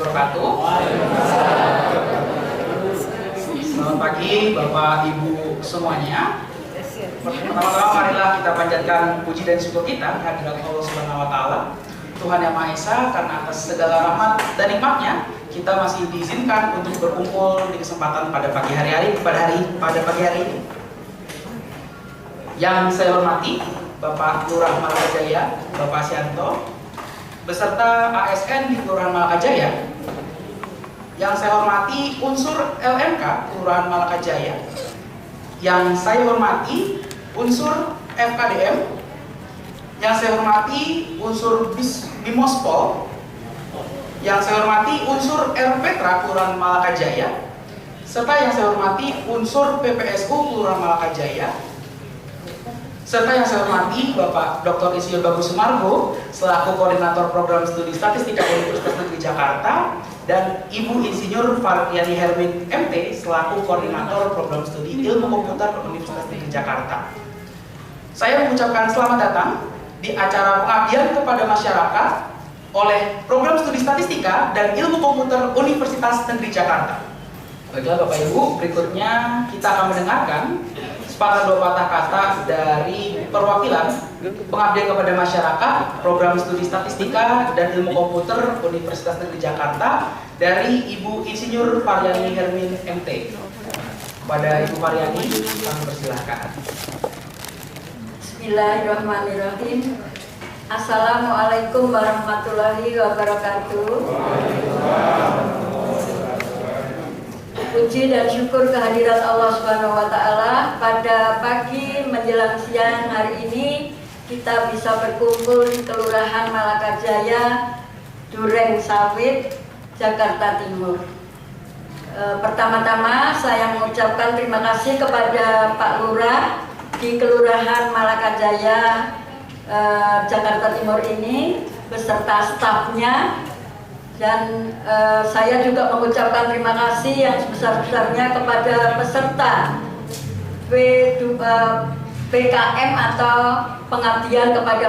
wabarakatuh. Selamat pagi Bapak Ibu semuanya. Pertama-tama marilah kita panjatkan puji dan syukur kita kehadirat Allah Subhanahu wa taala, Tuhan Yang Maha Esa, karena atas segala rahmat dan nikmatnya kita masih diizinkan untuk berkumpul di kesempatan pada pagi hari ini. Yang saya hormati Bapak Lurah Malakajaya, Bapak Sianto, beserta ASN di Kelurahan Malakajaya. Yang saya hormati unsur LMK Kelurahan Malakajaya. Yang saya hormati unsur FKDM. Yang saya hormati unsur Bimospol. Yang saya hormati unsur RPetra Kelurahan Malakajaya. Serta yang saya hormati unsur PPSU Kelurahan Malakajaya. Serta yang saya hormati Bapak Dr. Insinyur Bagus Sumargo selaku Koordinator Program Studi Statistika Universitas Negeri Jakarta, dan Ibu Insinyur Faryani Hermin MT selaku Koordinator Program Studi Ilmu Komputer Universitas Negeri Jakarta. Saya mengucapkan selamat datang di acara pengabdian kepada masyarakat oleh Program Studi Statistika dan Ilmu Komputer Universitas Negeri Jakarta. Baiklah Bapak Ibu, berikutnya kita akan mendengarkan sepatah dua patah kata dari perwakilan pengabdian kepada masyarakat Program Studi Statistika dan Ilmu Komputer Universitas Negeri Jakarta dari Ibu Insinyur Faryani Hermin MT. Kepada Ibu Faryani, kami persilahkan. Bismillahirrahmanirrahim. Assalamualaikum warahmatullahi wabarakatuh. Puji dan syukur kehadirat Allah Subhanahu wa taala, pada pagi menjelang siang hari ini kita bisa berkumpul di Kelurahan Malakajaya, Duren Sawit, Jakarta Timur. Pertama-tama saya mengucapkan terima kasih kepada Pak Lurah di Kelurahan Malakajaya, Jakarta Timur ini beserta stafnya. Dan saya juga mengucapkan terima kasih yang sebesar-besarnya kepada peserta PKM atau pengabdian kepada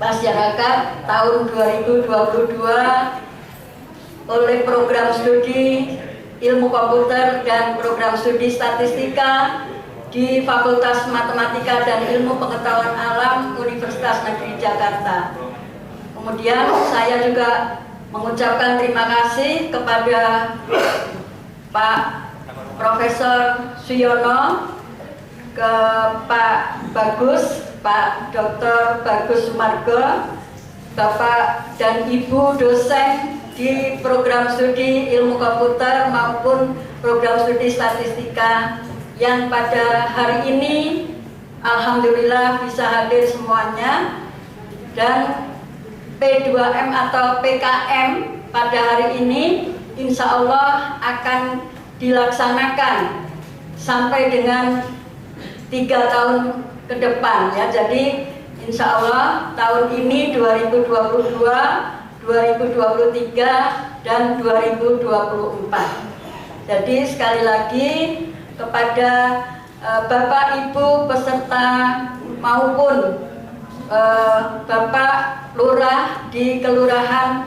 masyarakat tahun 2022 oleh Program Studi Ilmu Komputer dan Program Studi Statistika di Fakultas Matematika dan Ilmu Pengetahuan Alam Universitas Negeri Jakarta. Kemudian saya juga mengucapkan terima kasih kepada Pak Profesor Suyono, ke Pak Bagus, Pak Dr. Bagus Sumargo, Bapak dan Ibu dosen di Program Studi Ilmu Komputer maupun Program Studi Statistika yang pada hari ini alhamdulillah bisa hadir semuanya. Dan P2M atau PKM pada hari ini insya Allah akan dilaksanakan sampai dengan 3 tahun ke depan ya. Jadi insya Allah tahun ini 2022, 2023 dan 2024. Jadi sekali lagi kepada Bapak Ibu peserta maupun Bapak Lurah di Kelurahan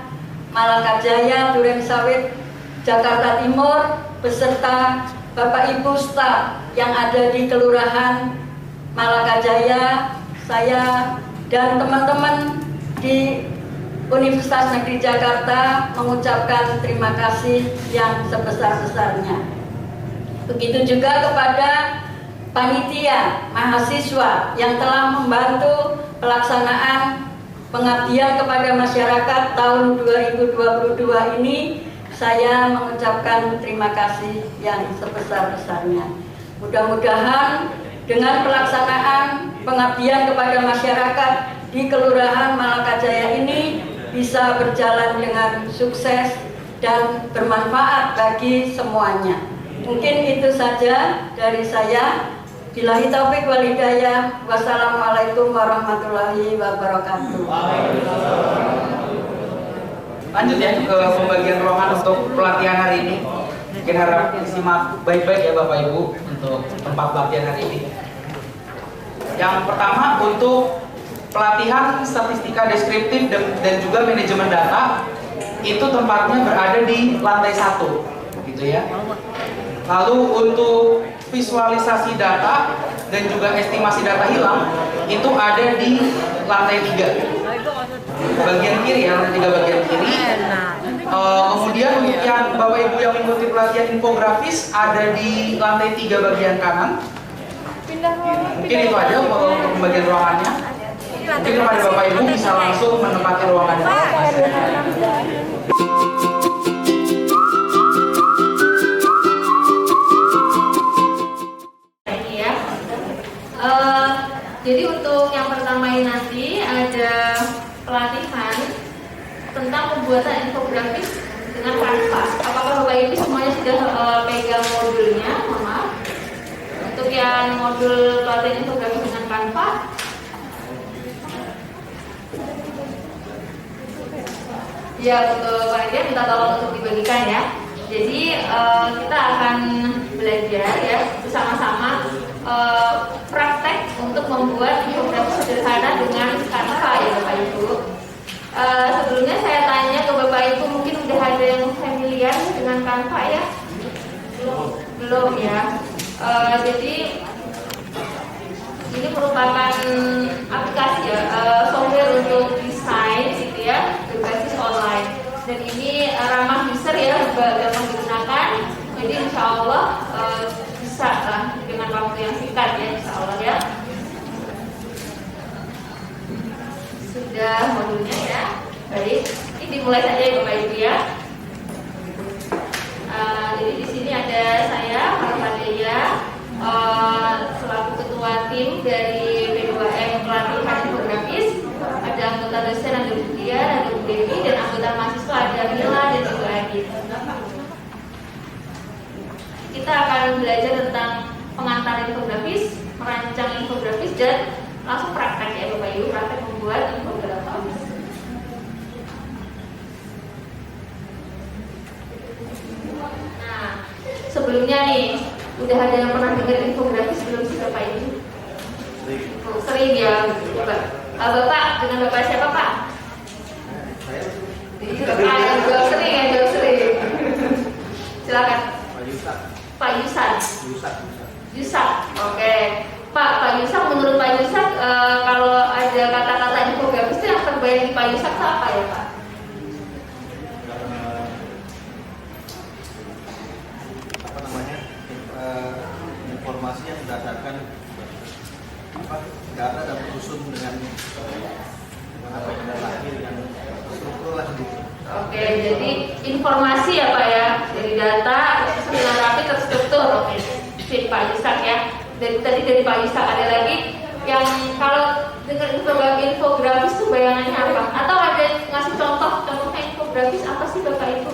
Malakajaya, Duren Sawit, Jakarta Timur, beserta Bapak Ibu staf yang ada di Kelurahan Malakajaya, saya dan teman-teman di Universitas Negeri Jakarta mengucapkan terima kasih yang sebesar-besarnya. Begitu juga kepada panitia mahasiswa yang telah membantu pelaksanaan pengabdian kepada masyarakat tahun 2022 ini. Saya mengucapkan terima kasih yang sebesar-besarnya. Mudah-mudahan dengan pelaksanaan pengabdian kepada masyarakat di Kelurahan Malakajaya ini bisa berjalan dengan sukses dan bermanfaat bagi semuanya. Mungkin itu saja dari saya. Billahi taufik wal hidayah. Wassalamualaikum warahmatullahi wabarakatuh. Lanjut ya ke pembagian ruangan untuk pelatihan hari ini. Mungkin harap disimak baik-baik ya Bapak Ibu untuk tempat pelatihan hari ini. Yang pertama untuk pelatihan statistika deskriptif dan juga manajemen data itu tempatnya berada di lantai 1, gitu ya. Lalu untuk visualisasi data dan juga estimasi data hilang itu ada di lantai 3, bagian kiri ya, lantai 3 bagian kiri. Kemudian untuk yang Bapak Ibu yang mengikuti pelatihan infografis ada di lantai 3 bagian kanan. Mungkin itu aja kalau untuk pembagian ruangannya. Mungkin kepada Bapak Ibu bisa langsung menempati ruangannya. Jadi untuk yang pertama ini nanti ada pelatihan tentang pembuatan infografis dengan Canva. Apakah Bapak Ibu semuanya sudah pegang modulnya? Mohon maaf. Untuk yang modul pelatihan infografis dengan Canva, ya betul, panitia minta tolong untuk dibagikan ya. Jadi kita akan belajar ya bersama-sama praktek untuk membuat infografis sederhana dengan Canva ya Bapak Ibu. Sebelumnya saya tanya ke Bapak Ibu, mungkin udah ada yang familiar dengan Canva ya? Belum ya. Jadi ini merupakan aplikasi ya, software untuk desain gitu ya, berbasis online. Dan ini ramah user ya, gampang digunakan. Jadi insya Allah bisa lah dengan waktu yang singkat ya, insya Allah ya. Sudah modulnya ya. Baik, ini dimulai saja ya Bapak Ibu ya. Jadi di sini ada saya, Marfadia, selaku ketua tim dari B2M pelatihan infografis. Ada anggota dosen, ada Budia, ada Bu Dewi, dan anggota mahasiswa ada Mila dan juga Adit. Kita akan belajar tentang pengantar infografis, merancang infografis, dan langsung praktek ya Bapak Ibu, praktek membuat infografis. Nah, sebelumnya nih, udah ada yang pernah dengar infografis belum sih Bapak Ibu? Sering ya, Bapak dengan Bapak siapa Pak? Jawab sering ya, jawab sering. Silakan. Pak Yusak. Yusak, oke. Pak Yusak, menurut Pak Yusak, kalau ada kata-kata infografis itu yang terbayang di Pak Yusak itu apa ya Pak? Apa namanya? Informasi yang berdasarkan data dan tersusun dengan lahir yang struktur lah gitu. Oke, jadi informasi ya Pak ya, dari data dengan rapi terstruktur. Oke, sip Pak Yusak ya. Dan tadi dari Pak Yusak ada lagi yang kalau dengan infografis itu bayangannya apa? Atau ada yang ngasih contohnya infografis apa sih Bapak Ibu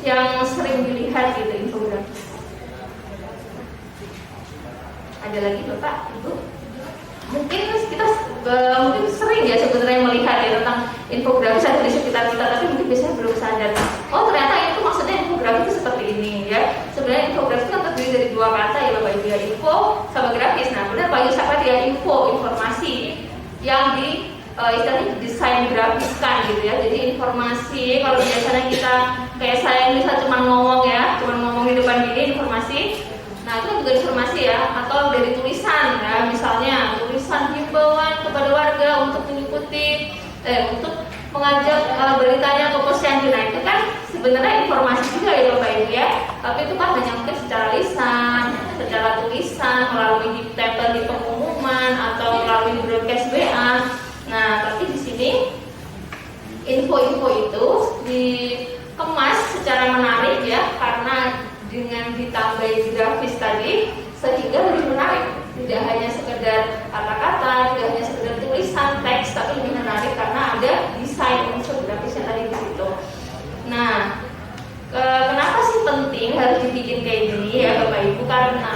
yang sering dilihat gitu infografis? Ada lagi Bapak Ibu? Mungkin kita mungkin sering ya sebenarnya melihat ya tentang infografis ada di sekitar kita, tapi mungkin biasanya belum sadar. Oh ternyata itu maksudnya infografis itu seperti ini ya. Sebenarnya infografis kan terdiri dari dua kata ya Bapak Ibu ya, info sama grafis. Nah benar Pak Yusak tadi ya, info informasi yang di istilahnya desain grafiskan gitu ya. Jadi informasi kalau biasanya kita kayak saya bisa cuma ngomong ya, cuma ngomong di depan gini informasi. Nah itu juga informasi ya, atau dari tulisan ya, misalnya tulisan himbauan kepada warga untuk mengikuti, untuk mengajak beritanya ke posyandu. Nah itu kan sebenarnya informasi juga ya Bapak Ibu ya, tapi itu kan hanya mungkin secara lisan, secara tulisan, melalui ditempel di pengumuman atau melalui broadcast WA. Nah tapi di sini info-info itu dikemas secara menarik ya, karena dengan ditambahi grafis tadi sehingga lebih menarik, tidak hanya sekedar kata-kata, tidak hanya sekedar tulisan teks, tapi lebih menarik karena ada desain unsur grafisnya tadi di situ. Nah, kenapa sih penting harus dibikin kayak gini ya Bapak Ibu? Karena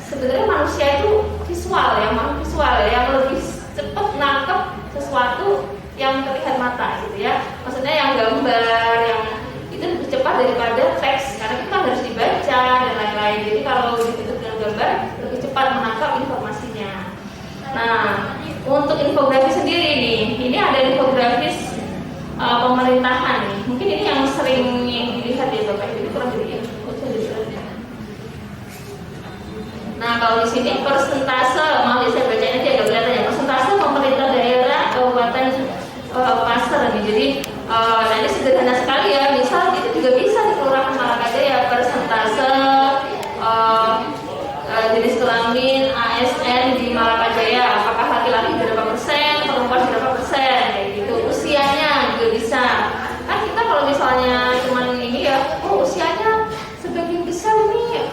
sebenarnya manusia itu visual ya, yang lebih cepat nangkep sesuatu yang terlihat mata gitu ya. Maksudnya yang gambar, yang itu lebih cepat daripada teks karena kita harus dibaca dan lain-lain. Jadi kalau dibentuk dengan gambar lebih cepat menangkap informasinya. Nah, untuk infografis sendiri nih, ini ada infografis pemerintahan nih. mungkin ini yang sering dilihat ya Bapak Ibu, kurang lebih. Nah, kalau di sini persentase, maaf ya saya bacanya nanti agak kelihatan ya, persentase pemerintah daerah Kabupaten Pasar nih. Jadi nah ini sederhana sekali ya, misal itu juga bisa di Kelurahan Malakajaya persentase jenis kelamin ASN di Malakajaya, apakah laki-laki berapa persen, perempuan berapa persen, kayak gitu. Usianya juga bisa. Kan kita kalau misalnya cuman ini ya, oh usianya sebagian besar ini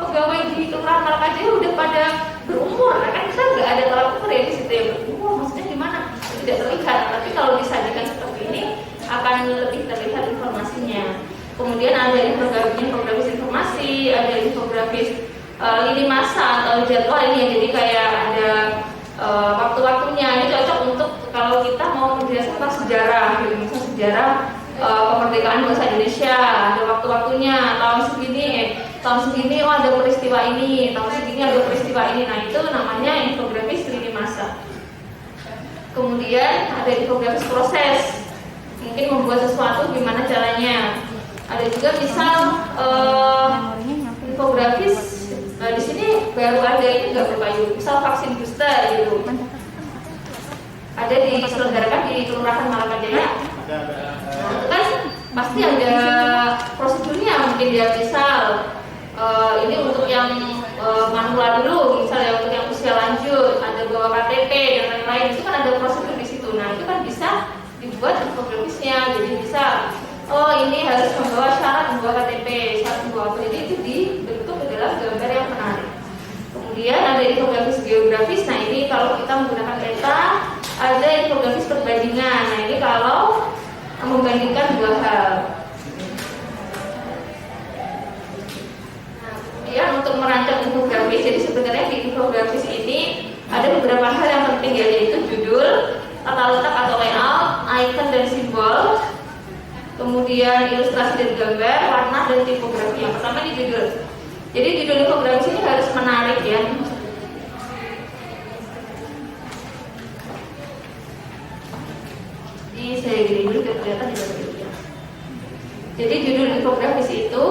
pegawai di Kelurahan Malakajaya udah pada berumur, nah, kan kita nggak ada tolak ukur ya di situ ya, berumur maksudnya gimana? Tidak terlihat. Tapi kalau disajikan seperti ini akan lebih terlihat informasinya. Kemudian ada infografis informasi, ada infografis lini masa atau jadwal ini ya, jadi kayak ada waktu-waktunya. Ini cocok untuk kalau kita mau menjelaskan tentang sejarah, gitu. Misalnya sejarah kemerdekaan bangsa Indonesia, ada waktu-waktunya, tahun segini oh ada peristiwa ini, tahun segini ada peristiwa ini. Nah itu namanya infografis lini masa. Kemudian ada infografis proses, mungkin membuat sesuatu gimana caranya. Ada juga misal infografis di sini baru ada ini nggak Bapak Ibu, misal vaksin booster gitu. Ada diselenggarakan di Kelurahan Malakajaya. Nah, itu kan pasti ada prosedurnya, mungkin dia misal ini untuk yang manula dulu, misalnya untuk yang usia lanjut, ada bawa KTP dan lain-lain, itu kan ada prosedur di situ. Nah itu kan bisa dibuat infografisnya, jadi bisa ini harus membawa syarat membawa KTP, syarat membawa apa, jadi itu dibentuk ke dalam gambar yang menarik. Kemudian ada infografis geografis. Nah ini kalau kita menggunakan peta, ada infografis perbandingan. Nah ini kalau membandingkan dua hal. Nah, kemudian untuk merancang infografis, jadi sebenarnya di infografis ini ada beberapa hal yang penting ya, yaitu judul, tata letak atau layout, icon dan simbol, kemudian ilustrasi dan gambar, warna dan tipografi. Yang pertama di judul. Jadi judul infografis ini harus menarik ya. Ini saya gini dulu biar kelihatan di bagian. Jadi judul infografis itu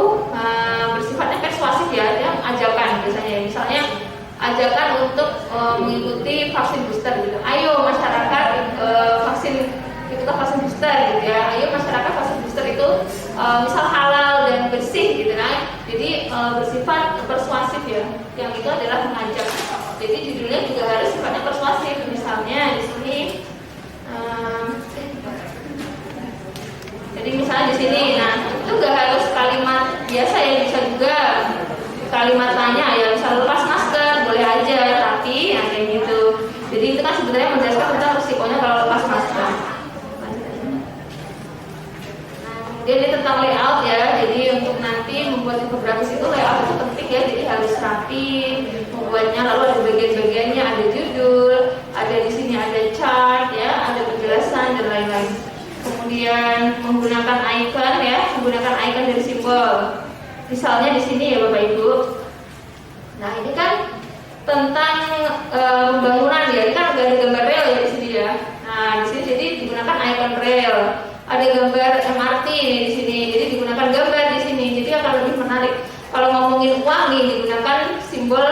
bersifatnya persuasif ya, yang ajakan biasanya. Misalnya ajakan untuk mengikuti vaksin booster gitu. Ayo masyarakat ikutlah vaksin booster gitu ya. Ayo masyarakat vaksin booster itu misal halal dan bersih gitu kan. Jadi bersifat persuasif ya. Yang itu adalah mengajak. Jadi judulnya juga harus sifatnya persuasif. Misalnya di sini jadi misalnya di sini, nah itu nggak harus kalimat biasa ya, bisa juga kalimat tanya ya, misal lepas masker boleh aja, tapi nah, kayak gitu. Jadi itu kan sebenarnya menjelaskan tentang risikonya kalau lepas masker. Nah, kemudian ini tentang layout ya, jadi untuk nanti membuat infografis itu layout itu penting ya, jadi harus rapi membuatnya, lalu ada bagian-bagiannya, ada judul, ada di sini ada chart ya, ada penjelasan dan lain-lain. Kemudian menggunakan icon ya, menggunakan icon dari simbol. Misalnya di sini ya Bapak Ibu. Nah ini kan tentang pembangunan ya, ini kan ada gambar rel ya di sini ya. Nah di sini jadi digunakan icon rel. Ada gambar MRT nih di sini, jadi digunakan gambar di sini, jadi akan lebih menarik. Kalau ngomongin uang nih digunakan simbol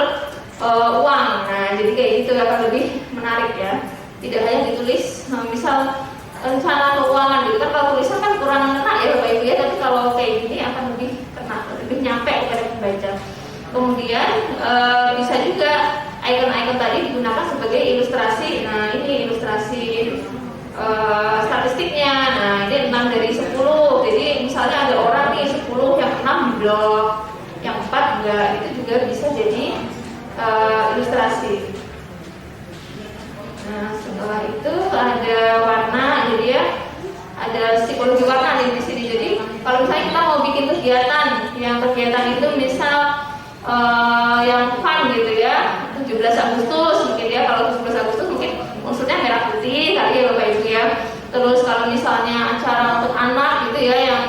uang. Nah jadi kayak gitu akan lebih menarik ya. Tidak hanya ditulis misal rencana keuangan gitu kan, kalau tulisan kan kurang kena ya Bapak Ibu ya, tapi kalau kayak gini akan lebih kena, lebih nyampe kepada pembaca. Kemudian bisa juga icon-icon tadi digunakan sebagai ilustrasi. Nah ini ilustrasi statistiknya. Nah ini 6 dari 10. Jadi misalnya ada orang nih 10 yang 6 blok, yang 4 enggak, itu juga bisa jadi ilustrasi. Nah setelah itu ada warna, jadi ya ada psikologi warna di sini. Jadi kalau misalnya kita mau bikin kegiatan, yang kegiatan itu misal yang fun gitu ya, 17 Agustus mungkin ya, kalau 17 Agustus mungkin unsurnya merah putih kali ya Bapak Ibu ya. Terus kalau misalnya acara untuk anak gitu ya yang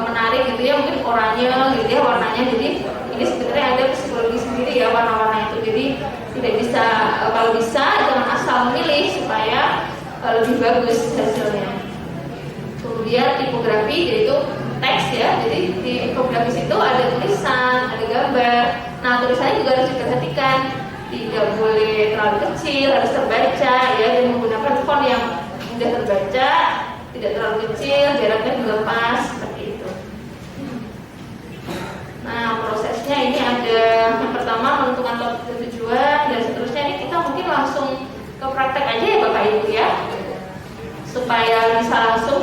menarik gitu ya, mungkin oranye gitu ya warnanya. Jadi ini sebenarnya ada psikologi sendiri ya warna-warna itu. Jadi tidak bisa, kalau bisa jangan asal memilih supaya lebih bagus hasilnya. Kemudian tipografi yaitu teks ya. Jadi di infografis itu ada tulisan, ada gambar. Nah, tulisannya juga harus diperhatikan. Tidak boleh terlalu kecil, harus terbaca ya, dan menggunakan font yang mudah terbaca, tidak terlalu kecil, jaraknya juga pas seperti itu. Nah, prosesnya ini ada yang pertama menentukan topik tujuan dan seterusnya. Ini kita mungkin langsung ke praktek aja ya Bapak Ibu ya, supaya bisa langsung